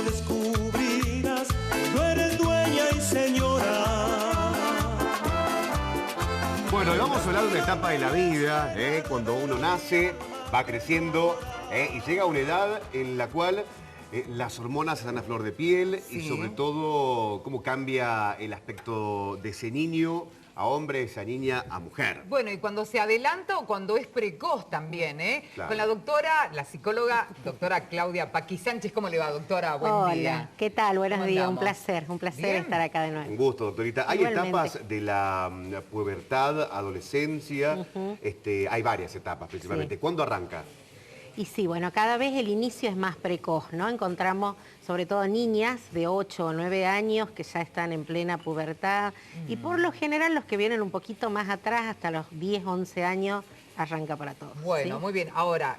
descubrirás, tú eres dueña y señora. Bueno, y vamos a hablar de una etapa de la vida, cuando uno nace, va creciendo y llega a una edad en la cual las hormonas están a flor de piel y sobre todo cómo cambia el aspecto de ese niño a hombre, esa niña a mujer. Bueno, y cuando se adelanta o cuando es precoz también, ¿eh? Claro. Con la doctora, la psicóloga, doctora Claudia Paqui Sánchez. ¿Cómo le va, doctora? Buen día. Hola, ¿qué tal? Buenos ¿Cómo días, andamos? un placer Bien. estar acá de nuevo. Un gusto, doctorita. Hay Igualmente. etapas de la pubertad, adolescencia, hay varias etapas principalmente. Sí. ¿Cuándo arranca? Y sí, bueno, cada vez el inicio es más precoz, ¿no? Encontramos sobre todo niñas de 8 o 9 años que ya están en plena pubertad y por lo general los que vienen un poquito más atrás, hasta los 10, 11 años, arranca para todos. Bueno, ¿sí? muy bien. Ahora,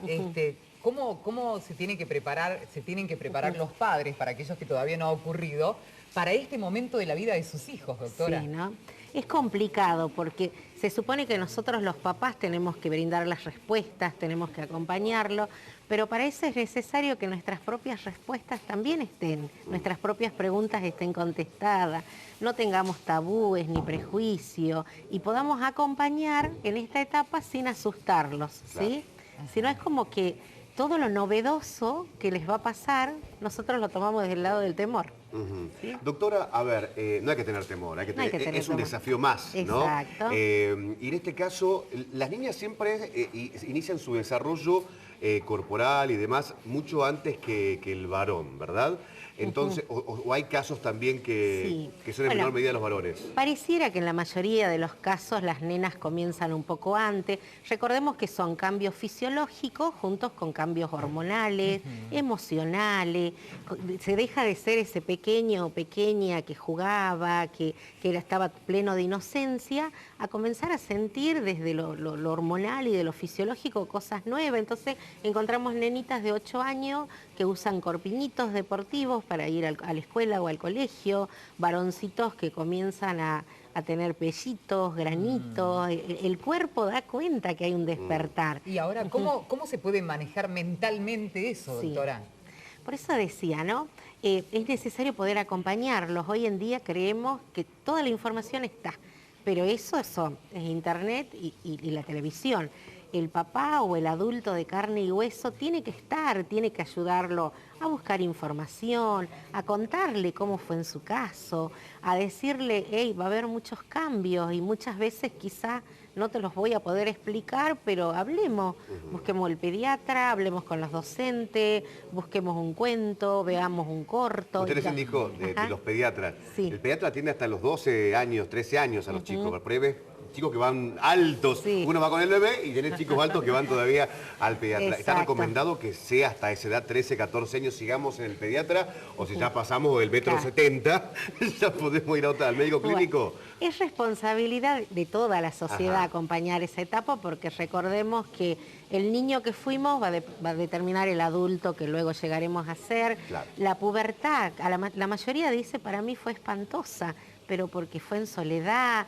¿cómo se tienen que preparar los padres, para aquellos que todavía no ha ocurrido, para este momento de la vida de sus hijos, doctora? Sí, ¿no? Es complicado porque se supone que nosotros los papás tenemos que brindar las respuestas, tenemos que acompañarlo, pero para eso es necesario que nuestras propias respuestas también estén, nuestras propias preguntas estén contestadas, no tengamos tabúes ni prejuicio y podamos acompañar en esta etapa sin asustarlos, ¿sí? Claro. Si no es como que todo lo novedoso que les va a pasar, nosotros lo tomamos desde el lado del temor. ¿Sí? Doctora, a ver, no hay que tener temor, No hay que tener es un temor. desafío más, ¿no? Exacto. Y en este caso, las niñas siempre inician su desarrollo corporal y demás mucho antes que el varón, ¿verdad? Entonces, o hay casos también que son en menor medida los varones. Pareciera que en la mayoría de los casos las nenas comienzan un poco antes. Recordemos que son cambios fisiológicos juntos con cambios hormonales, emocionales. Se deja de ser ese pequeño o pequeña que jugaba, que estaba pleno de inocencia, a comenzar a sentir desde lo hormonal y de lo fisiológico cosas nuevas. Entonces encontramos nenitas de 8 años que usan corpiñitos deportivos para ir a la escuela o al colegio, varoncitos que comienzan a tener pellitos, granitos, el cuerpo da cuenta que hay un despertar. Y ahora, ¿cómo se puede manejar mentalmente eso, Sí. doctora? Por eso decía, ¿no? Es necesario poder acompañarlos. Hoy en día creemos que toda la información está, pero eso es internet y la televisión. El papá o el adulto de carne y hueso tiene que estar, tiene que ayudarlo a buscar información, a contarle cómo fue en su caso, a decirle, hey, va a haber muchos cambios y muchas veces quizá no te los voy a poder explicar, pero hablemos, busquemos el pediatra, hablemos con los docentes, busquemos un cuento, veamos un corto. Usted recién dijo de los pediatras. Sí. El pediatra atiende hasta los 12 años, 13 años a los chicos, chicos que van altos, uno va con el bebé y tiene chicos altos que van todavía al pediatra. Exacto. ¿Está recomendado que sea hasta esa edad, 13, 14 años, sigamos en el pediatra? O si ya pasamos del 1,70 m, ya podemos ir al médico clínico. Bueno, es responsabilidad de toda la sociedad acompañar esa etapa porque recordemos que el niño que fuimos va a determinar el adulto que luego llegaremos a ser. Claro. La pubertad, la mayoría dice, para mí fue espantosa, pero porque fue en soledad.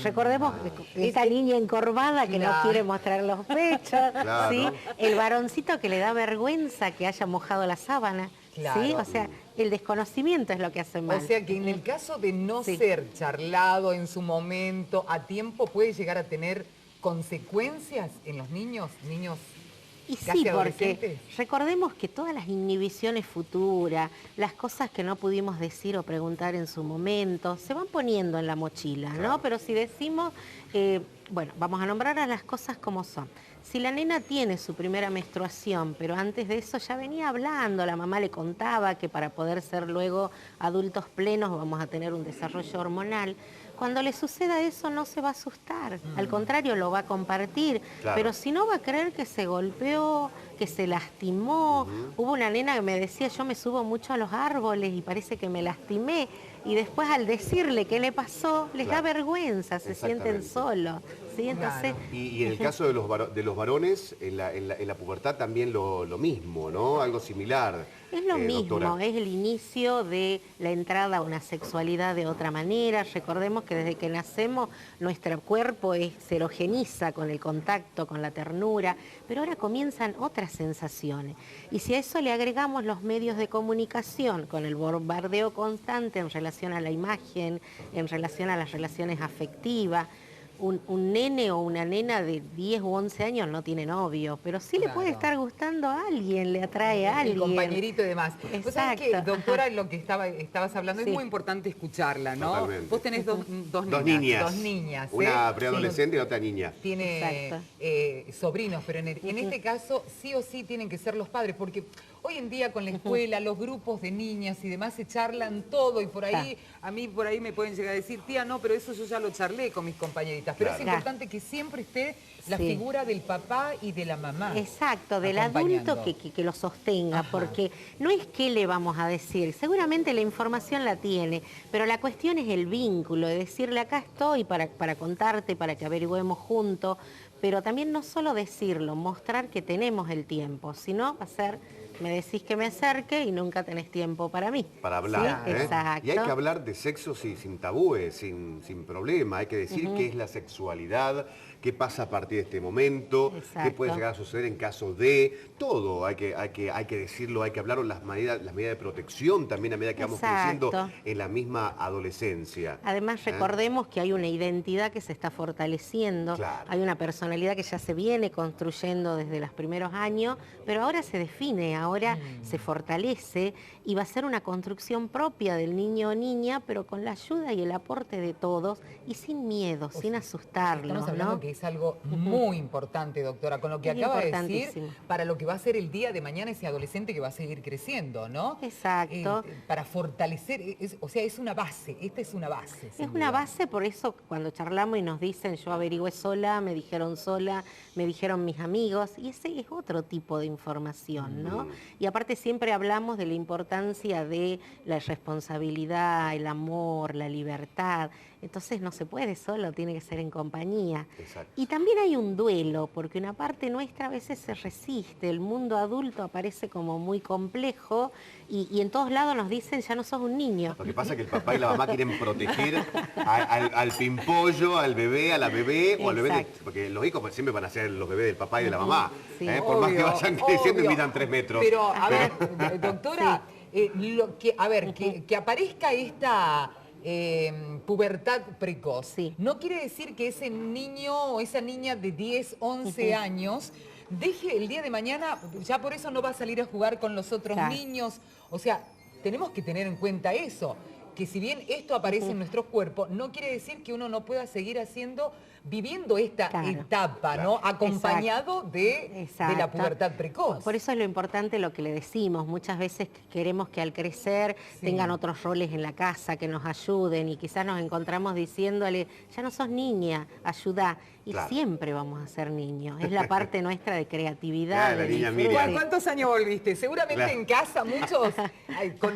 Recordemos esa niña encorvada que no quiere mostrar los pechos, Claro. ¿sí? El varoncito que le da vergüenza que haya mojado la sábana. Claro. ¿Sí? O sea, el desconocimiento es lo que hace mal. O sea que en el caso de no ser charlado en su momento a tiempo, puede llegar a tener consecuencias en los niños Y casi sí, porque adolescentes. recordemos que todas las inhibiciones futuras, las cosas que no pudimos decir o preguntar en su momento, se van poniendo en la mochila, ¿no? Pero si decimos, bueno, vamos a nombrar a las cosas como son. Si la nena tiene su primera menstruación, pero antes de eso ya venía hablando, la mamá le contaba que para poder ser luego adultos plenos vamos a tener un desarrollo hormonal. Cuando le suceda eso no se va a asustar, al contrario lo va a compartir, pero si no va a creer que se golpeó, que se lastimó. Hubo una nena que me decía, yo me subo mucho a los árboles y parece que me lastimé. Y después al decirle qué le pasó, les da vergüenza, se sienten solos. ¿Sí? Entonces, y en el caso de los varones, en la pubertad también lo mismo, ¿no? Algo similar. es lo mismo, doctora. es el inicio de la entrada a una sexualidad de otra manera. Recordemos sabemos que desde que nacemos nuestro cuerpo se erogeniza con el contacto, con la ternura, pero ahora comienzan otras sensaciones. Y si a eso le agregamos los medios de comunicación, con el bombardeo constante en relación a la imagen, en relación a las relaciones afectivas, un nene o una nena de 10 u 11 años no tiene novio, pero sí le puede estar gustando a alguien, le atrae a alguien. El compañerito y demás. Vos sabés que, Exacto. doctora, lo que estabas hablando Sí. es muy importante escucharla, ¿no? Totalmente. Vos tenés dos Dos niñas. niñas. ¿eh? Una preadolescente y otra niña. Tiene Exacto. sobrinos, pero en este caso sí o sí tienen que ser los padres, porque hoy en día con la escuela, los grupos de niñas y demás se charlan todo y por ahí, a mí por ahí me pueden llegar a decir, tía, no, pero eso yo ya lo charlé con mis compañeritas. Pero Claro. es importante que siempre esté la Sí. figura del papá y de la mamá. Exacto, del acompañando. adulto que lo sostenga, Ajá. porque no es qué le vamos a decir, seguramente la información la tiene, pero la cuestión es el vínculo, de decirle acá estoy para contarte, para que averigüemos juntos, pero también no solo decirlo, mostrar que tenemos el tiempo, sino va a ser, me decís que me acerque y nunca tenés tiempo para mí. Para hablar. Sí, exacto. Y hay que hablar de sexo sin tabúes, sin problema. Hay que decir qué es la sexualidad, qué pasa a partir de este momento, qué Exacto. puede llegar a suceder en caso de todo. Hay que decirlo, hay que hablarlo, las medidas de protección también a medida que vamos creciendo Exacto. en la misma adolescencia. Además, recordemos que hay una identidad que se está fortaleciendo, Claro. hay una personalidad que ya se viene construyendo desde los primeros años, pero ahora se define, ahora se fortalece y va a ser una construcción propia del niño o niña, pero con la ayuda y el aporte de todos y sin miedo, sin asustarlos, Estamos hablando ¿no? que es algo muy importante, doctora, con lo que Es acaba de decir, importantísimo. para lo que va a ser el día de mañana ese adolescente que va a seguir creciendo, ¿no? Exacto. Para fortalecer, o sea, es una base, esta es una base. Es sin una duda. base, por eso cuando charlamos y nos dicen, yo averigüé sola, me dijeron mis amigos, y ese es otro tipo de información, ¿no? Y aparte siempre hablamos de la importancia de la responsabilidad, el amor, la libertad. Entonces no se puede solo, tiene que ser en compañía. Exacto. Y también hay un duelo, porque una parte nuestra a veces se resiste, el mundo adulto aparece como muy complejo y en todos lados nos dicen, ya no sos un niño. Lo que pasa es que el papá y la mamá quieren proteger al pimpollo, al bebé, a la bebé o al bebé, Exacto. porque los hijos pues, siempre van a ser los bebés del papá y de la mamá. Sí. Por más que Obvio, vayan creciendo y obvio. midan 3 metros. Pero, a ver, doctora, que aparezca esta pubertad precoz, Sí. no quiere decir que ese niño o esa niña de 10, 11 años deje el día de mañana, ya por eso no va a salir a jugar con los otros Claro. niños. O sea, tenemos que tener en cuenta eso, que si bien esto aparece en nuestros cuerpos, no quiere decir que uno no pueda seguir viviendo esta Claro. etapa, ¿no? Acompañado de la Exacto. pubertad precoz. Por eso es lo importante lo que le decimos. Muchas veces queremos que al crecer Sí. tengan otros roles en la casa, que nos ayuden y quizás nos encontramos diciéndole, ya no sos niña, ayuda. Y Claro. siempre vamos a ser niños. Es la parte nuestra de creatividad, Claro, de niña disfrute. Miriam. ¿Cuántos años volviste? Seguramente Claro. en casa muchos,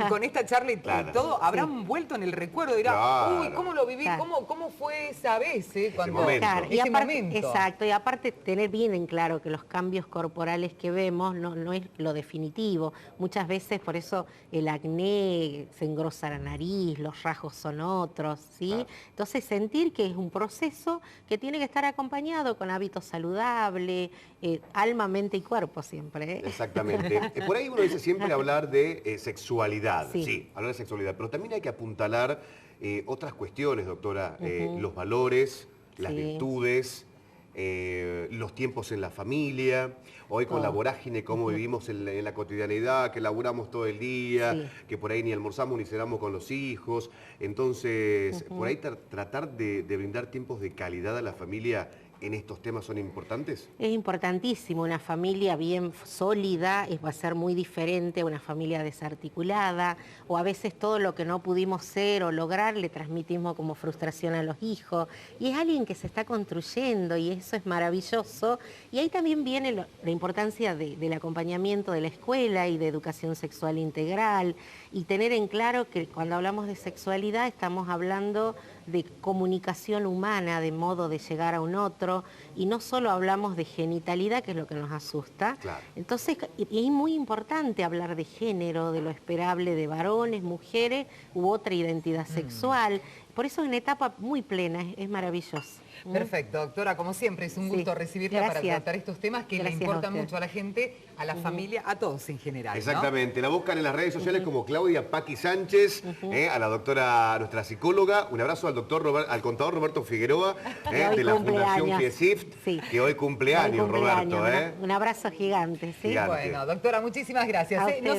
con esta charla y Claro. todo, habrán vuelto en el recuerdo. Dirán, Claro. uy, ¿cómo lo viví? Claro. ¿Cómo fue esa vez? Cuando, momento. Claro, y ese aparte, momento. exacto, y aparte tener bien en claro que los cambios corporales que vemos no es lo definitivo. Muchas veces por eso el acné se engrosa la nariz, los rasgos son otros, ¿sí? Claro. Entonces sentir que es un proceso que tiene que estar acompañado con hábitos saludables, alma, mente y cuerpo siempre. ¿eh? Exactamente. Por ahí uno dice siempre hablar de sexualidad, Sí. sí, hablar de sexualidad, pero también hay que apuntalar otras cuestiones, doctora, los valores, las Sí. virtudes, los tiempos en la familia, hoy con la vorágine, cómo vivimos en la cotidianidad, que laburamos todo el día, Sí. que por ahí ni almorzamos ni cenamos con los hijos. Entonces, por ahí tratar de brindar tiempos de calidad a la familia en estos temas son importantes. Es importantísimo, una familia bien sólida va a ser muy diferente a una familia desarticulada, o a veces todo lo que no pudimos ser o lograr le transmitimos como frustración a los hijos, y es alguien que se está construyendo y eso es maravilloso, y ahí también viene la importancia del acompañamiento de la escuela y de educación sexual integral, y tener en claro que cuando hablamos de sexualidad estamos hablando de comunicación humana, de modo de llegar a un otro, y no solo hablamos de genitalidad, que es lo que nos asusta. Claro. Entonces, y es muy importante hablar de género, de lo esperable de varones, mujeres u otra identidad sexual, Por eso es una etapa muy plena, es maravilloso. Perfecto, doctora, como siempre, es un gusto recibirla para tratar estos temas que le importan mucho a la gente, a la familia, a todos en general, ¿no? Exactamente, la buscan en las redes sociales como Claudia Paqui Sánchez, a la doctora, nuestra psicóloga. Un abrazo al doctor al contador Roberto Figueroa, de la Fundación Fiesift, que hoy cumpleaños, Roberto. Un abrazo gigante, ¿sí? Bueno, doctora, muchísimas gracias.